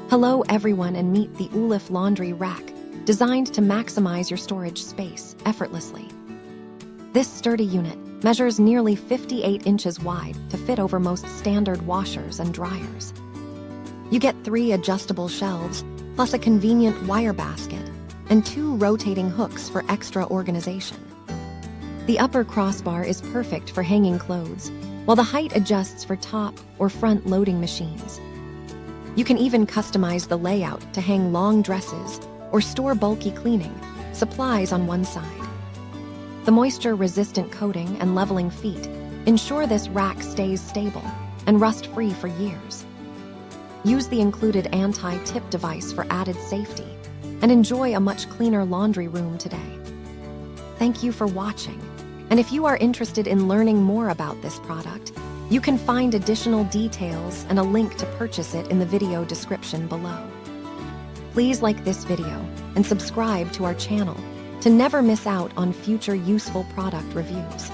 Hello everyone, and meet the Ulif laundry rack, designed to maximize your storage space effortlessly. This sturdy unit measures nearly 58 inches wide to fit over most standard washers and dryers. You get 3 adjustable shelves, plus a convenient wire basket, and 2 rotating hooks for extra organization. The upper crossbar is perfect for hanging clothes, while the height adjusts for top or front loading machines. You can even customize the layout to hang long dresses or store bulky cleaning supplies on one side. The moisture-resistant coating and leveling feet ensure this rack stays stable and rust-free for years. Use the included anti-tip device for added safety and enjoy a much cleaner laundry room today. Thank you for watching, and if you are interested in learning more about this product, you can find additional details and a link to purchase it in the video description below. Please like this video and subscribe to our channel to never miss out on future useful product reviews.